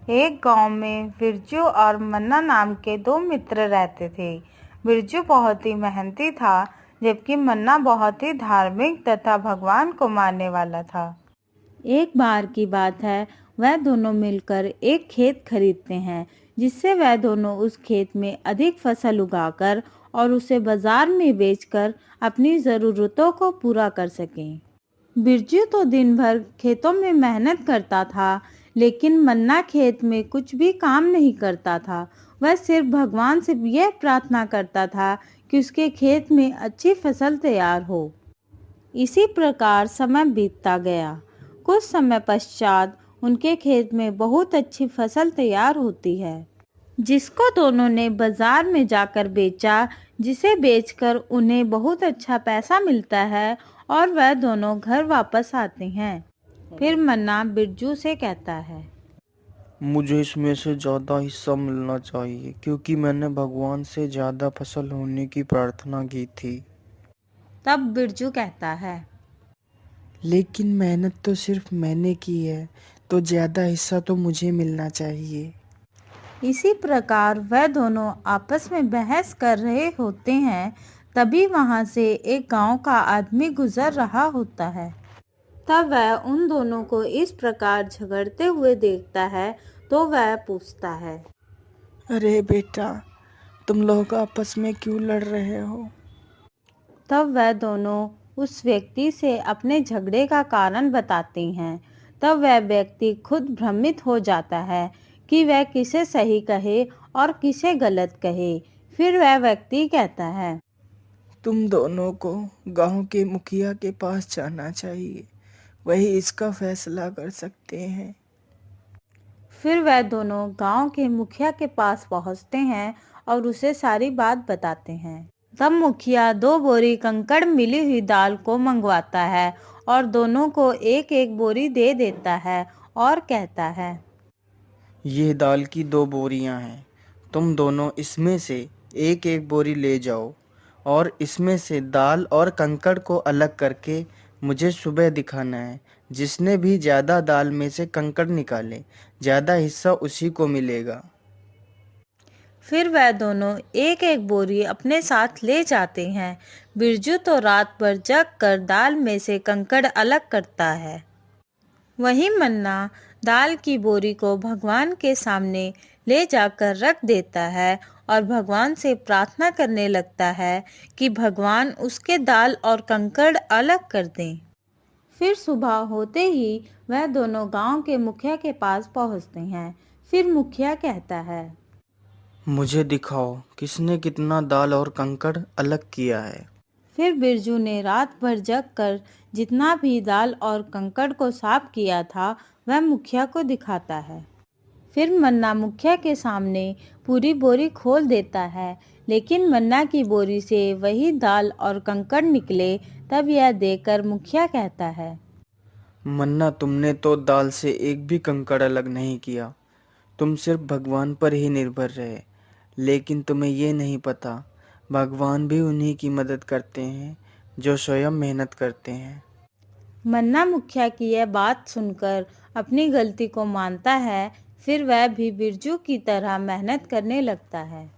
एक गांव में बिरजू और मन्ना नाम के दो मित्र रहते थे। बिरजू बहुत ही मेहनती था, जबकि मन्ना बहुत ही धार्मिक तथा भगवान को मानने वाला था। एक बार की बात है, वह दोनों मिलकर एक खेत खरीदते हैं, जिससे वह दोनों उस खेत में अधिक फसल उगाकर और उसे बाजार में बेचकर अपनी ज़रूरतों को पूरा कर सकें। बिरजू तो दिन भर खेतों में मेहनत करता था, लेकिन मन्ना खेत में कुछ भी काम नहीं करता था। वह सिर्फ भगवान से यह प्रार्थना करता था कि उसके खेत में अच्छी फसल तैयार हो। इसी प्रकार समय बीतता गया। कुछ समय पश्चात उनके खेत में बहुत अच्छी फसल तैयार होती है, जिसको दोनों ने बाजार में जाकर बेचा, जिसे बेचकर उन्हें बहुत अच्छा पैसा मिलता है और वह दोनों घर वापस आते हैं। फिर मन्ना बिरजू से कहता है, मुझे इसमें से ज़्यादा हिस्सा मिलना चाहिए, क्योंकि मैंने भगवान से ज़्यादा फसल होने की प्रार्थना की थी। तब बिरजू कहता है, लेकिन मेहनत तो सिर्फ मैंने की है, तो ज़्यादा हिस्सा तो मुझे मिलना चाहिए। इसी प्रकार वह दोनों आपस में बहस कर रहे होते हैं। तभी वहां से एक गांव का आदमी गुजर रहा होता है। तब वह उन दोनों को इस प्रकार झगड़ते हुए देखता है, तो वह पूछता है, अरे बेटा, तुम लोग आपस में क्यों लड़ रहे हो? तब वह दोनों उस व्यक्ति से अपने झगड़े का कारण बताते हैं। तब वह व्यक्ति खुद भ्रमित हो जाता है कि वह किसे सही कहे और किसे गलत कहे। फिर वह व्यक्ति कहता है, तुम दोनों को गांव के मुखिया के पास जाना चाहिए, वही इसका फैसला कर सकते हैं। फिर वह दोनों गांव के मुखिया के पास पहुंचते हैं और उसे सारी बात बताते हैं। तब मुखिया 2 बोरी कंकड़ मिली हुई दाल को मंगवाता है और दोनों को एक एक बोरी दे देता है और कहता है, ये दाल की 2 बोरियां हैं, तुम दोनों इसमें से एक एक बोरी ले जाओ और इसमें से दाल और कंकड़ को अलग करके मुझे सुबह दिखाना है। जिसने भी ज़्यादा दाल में से कंकड़ निकाले, ज़्यादा हिस्सा उसी को मिलेगा। फिर वह दोनों एक एक बोरी अपने साथ ले जाते हैं। बिरजू तो रात भर जग कर दाल में से कंकड़ अलग करता है। वहीं मन्ना दाल की बोरी को भगवान के सामने ले जाकर रख देता है और भगवान से प्रार्थना करने लगता है कि भगवान उसके दाल और कंकड़ अलग कर दें। फिर सुबह होते ही वह दोनों गांव के मुखिया के पास पहुंचते हैं। फिर मुखिया कहता है, मुझे दिखाओ किसने कितना दाल और कंकड़ अलग किया है। फिर बिरजू ने रात भर जग कर जितना भी दाल और कंकड़ को साफ किया था, वह मुखिया को दिखाता है। फिर मन्ना मुखिया के सामने पूरी बोरी खोल देता है, लेकिन मन्ना की बोरी से वही दाल और कंकड़ निकले। तब यह देखकर मुखिया कहता है, मन्ना, तुमने तो दाल से एक भी कंकड़ अलग नहीं किया, तुम सिर्फ भगवान पर ही निर्भर रहे। लेकिन तुम्हें ये नहीं पता, भगवान भी उन्हीं की मदद करते हैं जो स्वयं मेहनत करते हैं। मन्ना मुखिया की यह बात सुनकर अपनी गलती को मानता है। फिर वह भी बिरजू की तरह मेहनत करने लगता है।